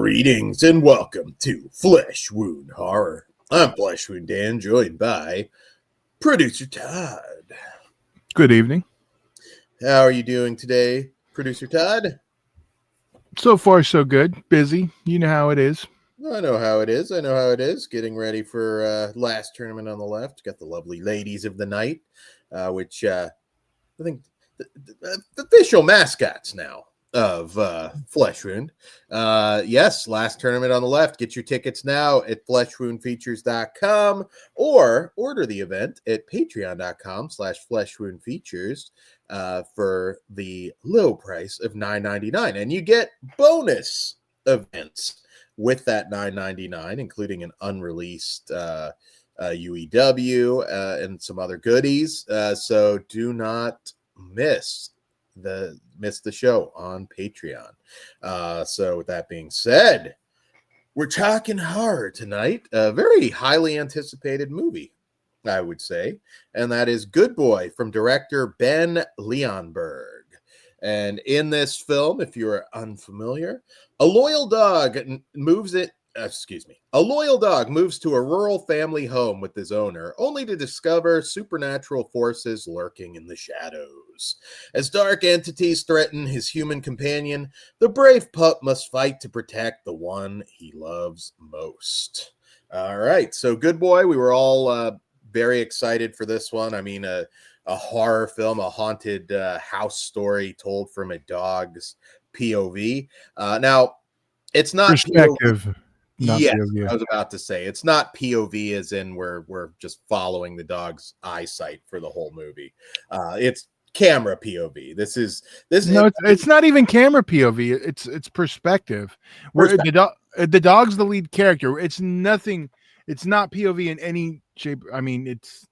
Greetings and welcome to Flesh Wound Horror. I'm Flesh Wound Dan, joined by Producer Todd. Good evening. How are you doing today, Producer Todd? So far, so good. Busy. You know how it is. I know how it is. Getting ready for last tournament on the left. Got the lovely ladies of the night, which I think the official mascots now of Flesh Wound. Yes, last tournament on the left. Get your tickets now at fleshwoundfeatures.com or order the event at patreon.com/fleshwoundfeatures for the low price of $9.99. And you get bonus events with that $9.99, including an unreleased UEW and some other goodies. So do not miss the show on Patreon. So with that being said, we're talking horror tonight. A very highly anticipated movie, I would say, and that is Good Boy from director Ben Leonberg. And in this film, if you're unfamiliar, a loyal dog moves to a rural family home with his owner, only to discover supernatural forces lurking in the shadows. As dark entities threaten his human companion, the brave pup must fight to protect the one he loves most. All right, so Good Boy, we were all very excited for this one. I mean, a horror film, a haunted house story told from a dog's POV. Now, it's not Perspective. POV. Not Yes, POV. I was about to say it's not POV as in we're just following the dog's eyesight for the whole movie. It's camera POV. This No, it's not even camera POV. It's perspective. Where the dog's the lead character. It's nothing. It's not POV in any shape. I mean, it's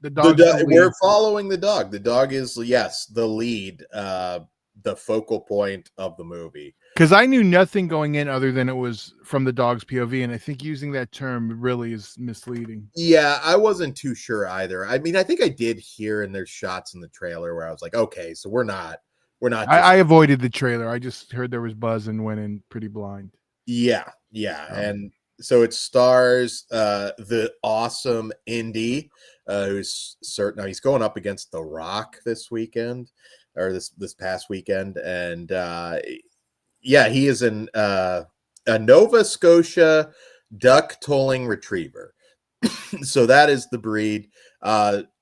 the dog's the lead. We're following the dog. The dog is, yes, the lead, the focal point of the movie. Because I knew nothing going in other than it was from the dog's POV, and I think using that term really is misleading. Yeah, I wasn't too sure either. I mean, I think I did hear, and there's shots in the trailer where I was like, okay, so we're not. I avoided the trailer. I just heard there was buzz and went in pretty blind. Yeah. And so it stars the awesome Indy, who's certain now he's going up against The Rock this weekend or this past weekend, and he is a Nova Scotia duck tolling retriever. So that is the breed.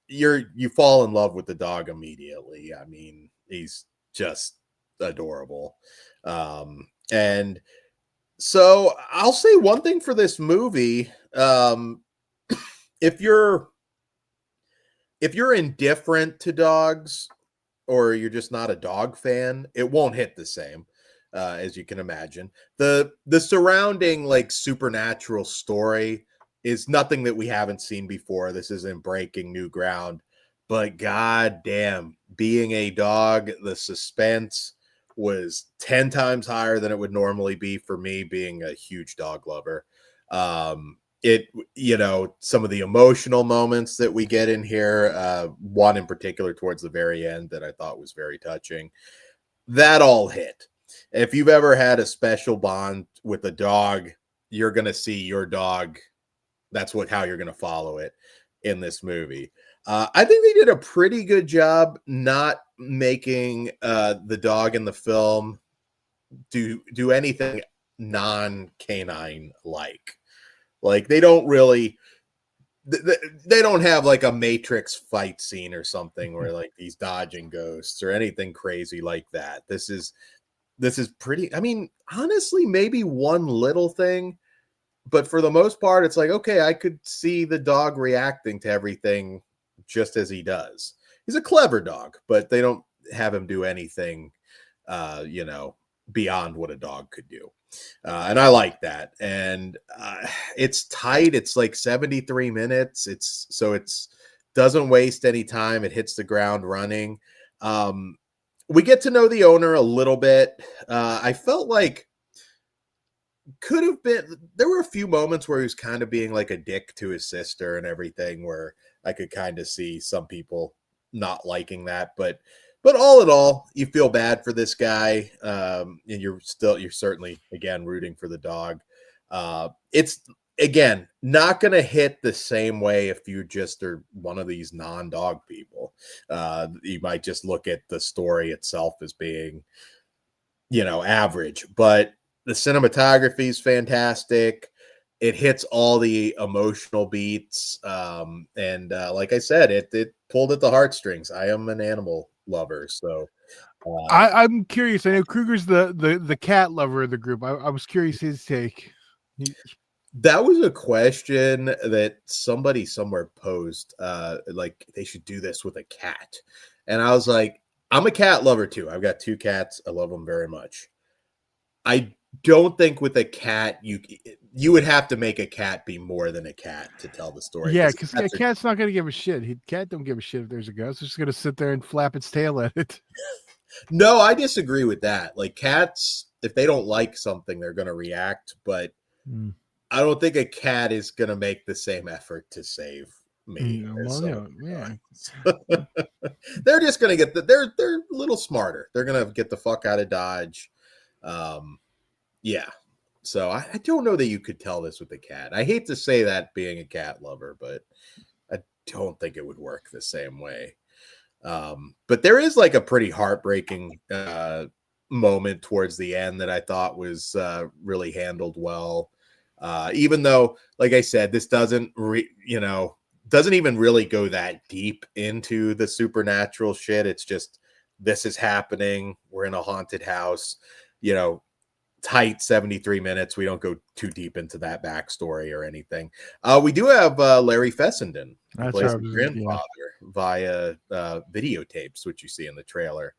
You fall in love with the dog immediately. I mean, he's just adorable. And so I'll say one thing for this movie. If you're indifferent to dogs or you're just not a dog fan, it won't hit the same. As you can imagine, the surrounding like supernatural story is nothing that we haven't seen before. This isn't breaking new ground, but god damn, being a dog, the suspense was 10 times higher than it would normally be for me being a huge dog lover. Some of the emotional moments that we get in here, one in particular towards the very end that I thought was very touching, that all hit. If you've ever had a special bond with a dog, you're going to see your dog. That's how you're going to follow it in this movie. I think they did a pretty good job not making the dog in the film do anything non-canine like. Like they don't really. They don't have like a Matrix fight scene or something where like he's dodging ghosts or anything crazy like that. This is pretty, I mean, honestly, maybe one little thing, but for the most part, it's like, okay, I could see the dog reacting to everything just as he does. He's a clever dog, but they don't have him do anything, beyond what a dog could do. And I like that. And it's tight. It's like 73 minutes. It's doesn't waste any time. It hits the ground running. We get to know the owner a little bit. I felt like there were a few moments where he was kind of being like a dick to his sister and everything, where I could kind of see some people not liking that. But But all in all, you feel bad for this guy, and you're certainly again rooting for the dog. It's again not going to hit the same way if you just are one of these non-dog people. You might just look at the story itself as being, average, but the cinematography is fantastic. It hits all the emotional beats, and like I said, it pulled at the heartstrings. I am an animal lover, so I'm curious. I know Kruger's the cat lover of the group. I was curious his take. that was a question that somebody somewhere posed, like they should do this with a cat, and I was like, I'm a cat lover too. I've got 2 cats. I love them very much. I don't think with a cat you would have to make a cat be more than a cat to tell the story. Yeah, Because because a cat's not going to give a shit. Cat don't give a shit if there's a ghost. It's just going to sit there and flap its tail at it. no, I disagree with that. Like cats, if they don't like something, they're going to react. But I don't think a cat is going to make the same effort to save me. Well, yeah. They're just going to get they're a little smarter. They're going to get the fuck out of Dodge. Yeah. So I don't know that you could tell this with a cat. I hate to say that being a cat lover, but I don't think it would work the same way. But there is like a pretty heartbreaking moment towards the end that I thought was really handled well. Even though, like I said, this doesn't even really go that deep into the supernatural shit. It's just this is happening. We're in a haunted house. Tight 73 minutes. We don't go too deep into that backstory or anything. We do have Larry Fessenden, who plays his grandfather via videotapes, which you see in the trailer.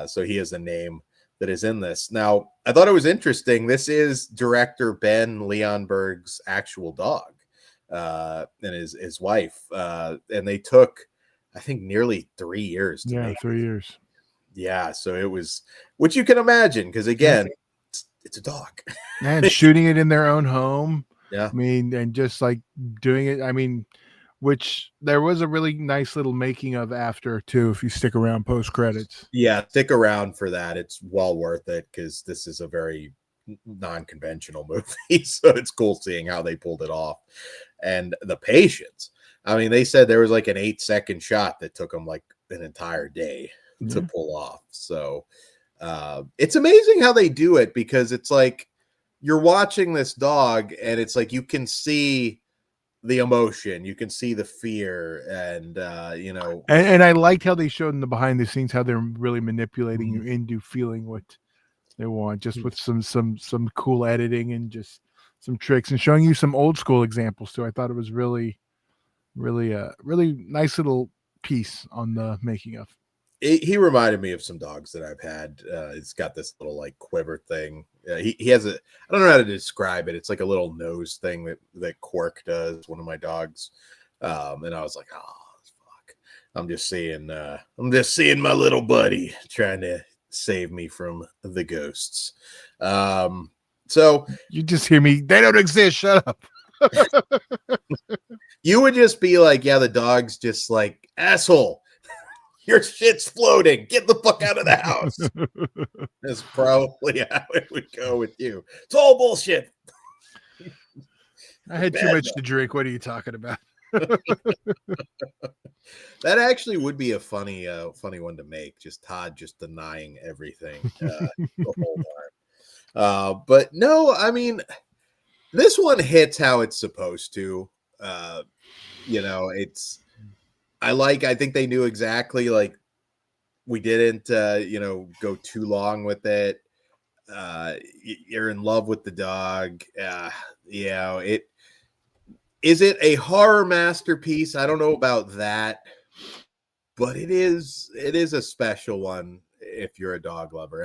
So he is a name that is in this. Now, I thought it was interesting. This is director Ben Leonberg's actual dog and his wife. And they took, I think, nearly 3 years to make 3 years. Yeah, so it was, which you can imagine, because again, it's a dog. And shooting it in their own home. Yeah. I mean, and just like doing it. I mean, which there was a really nice little making of after too, if you stick around post credits. Yeah, stick around for that. It's well worth it because this is a very non-conventional movie. So it's cool seeing how they pulled it off. And the patience. I mean, they said there was like an 8-second shot that took them like an entire day to pull off. So it's amazing how they do it, because it's like you're watching this dog and it's like you can see the emotion, you can see the fear, and and I liked how they showed in the behind the scenes how they're really manipulating you into feeling what they want, just with some cool editing and just some tricks and showing you some old school examples too. I thought it was really nice little piece on the making of. He reminded me of some dogs that I've had. It's got this little like quiver thing. He has I don't know how to describe it. It's like a little nose thing that Quark does, one of my dogs. And I was like, oh fuck. I'm just seeing my little buddy trying to save me from the ghosts. So you just hear me, they don't exist, shut up. You would just be like, yeah, the dog's just like, asshole. Your shit's floating. Get the fuck out of the house. That's probably how it would go with you. It's all bullshit. I had too much to drink. What are you talking about? That actually would be a funny one to make. Just Todd just denying everything the whole time. But no, I mean, this one hits how it's supposed to. I think they knew exactly, like, we didn't go too long with it. You're in love with the dog. It is it a horror masterpiece? I don't know about that, but it is a special one if you're a dog lover.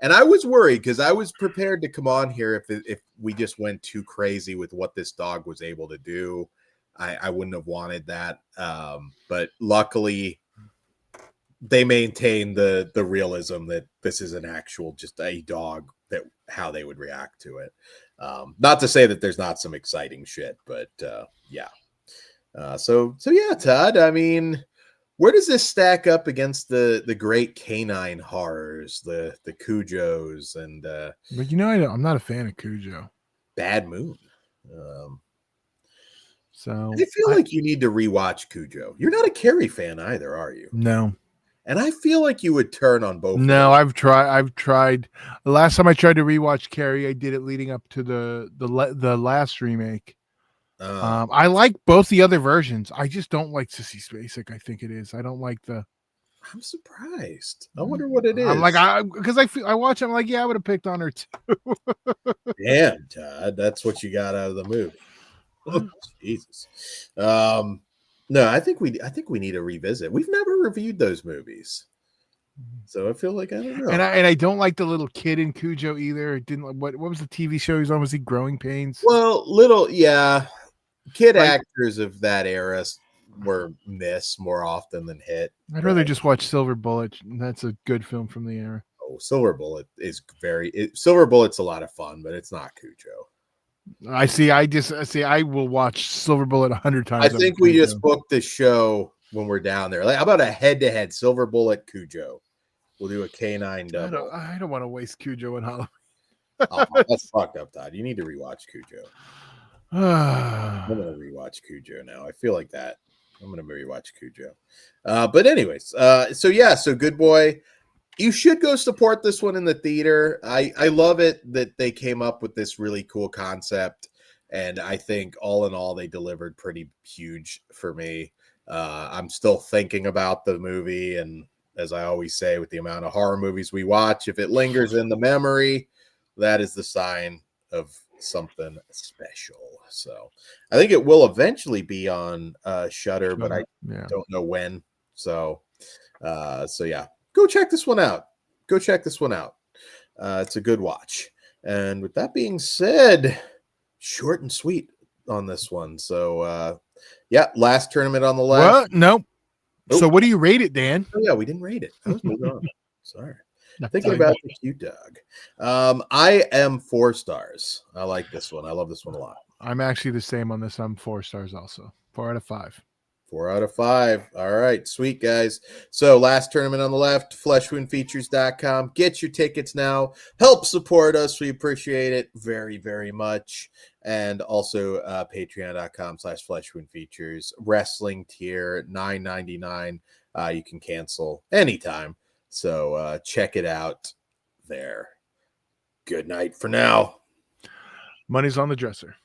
And I was worried because I was prepared to come on here if we just went too crazy with what this dog was able to do. I wouldn't have wanted that. But luckily they maintain the realism that this is an actual, just a dog, that how they would react to it. Not to say that there's not some exciting shit, but yeah. So yeah, Todd, I mean, Where does this stack up against the great canine horrors, the Cujos and But I'm not a fan of Cujo. Bad Moon? Um, So I feel like you need to rewatch Cujo. You're not a Carrie fan either, are you? no. And I feel like you would turn on both. No, I've tried. The last time I tried to rewatch Carrie, I did it leading up to the last remake. I like both the other versions. I just don't like Sissy Spacek. I think it is. I don't like the. I'm surprised. I wonder what it is. I'm like, because I watch. I'm like, yeah, I would have picked on her too. Damn, Todd, that's what you got out of the movie. Oh, Jesus. No, I think we need to revisit. We've never reviewed those movies, so I feel like I don't know. And I don't like the little kid in Cujo either. It didn't. What was the TV show he's on? Was he Growing Pains? Well, kid actors of that era were missed more often than hit. I'd rather just watch Silver Bullet. That's a good film from the era. Oh, Silver Bullet is Silver Bullet's a lot of fun, but it's not Cujo. I will watch Silver Bullet 100 times. I think we just booked the show when we're down there. Like, how about a head-to-head Silver Bullet Cujo? We'll do a canine double. I don't want to waste Cujo and Halloween. Oh, that's fucked up, Todd. You need to rewatch Cujo. I'm gonna rewatch Cujo now. I feel like that. I'm gonna rewatch Cujo. But anyways, so Good Boy. You should go support this one in the theater. I love it that they came up with this really cool concept, and I think all in all they delivered pretty huge for me. I'm still thinking about the movie, and as I always say, with the amount of horror movies we watch, if it lingers in the memory, that is the sign of something special. So I think it will eventually be on Shudder, but I don't know when. So yeah. Go check this one out. It's a good watch. And with that being said, short and sweet on this one. So, last tournament on the left. What? Nope. Oh. So what do you rate it, Dan? Oh, yeah, we didn't rate it. I was moving on. Sorry. Thinking about the cute dog. I am 4 stars. I like this one. I love this one a lot. I'm actually the same on this. I'm 4 stars also. 4 out of 5. 4 out of 5. All right. Sweet, guys. So last tournament on the left, fleshwoundfeatures.com. Get your tickets now. Help support us. We appreciate it very, very much. And also patreon.com/fleshwoundfeatures. Wrestling tier, $9.99. You can cancel anytime. So check it out there. Good night for now. Money's on the dresser.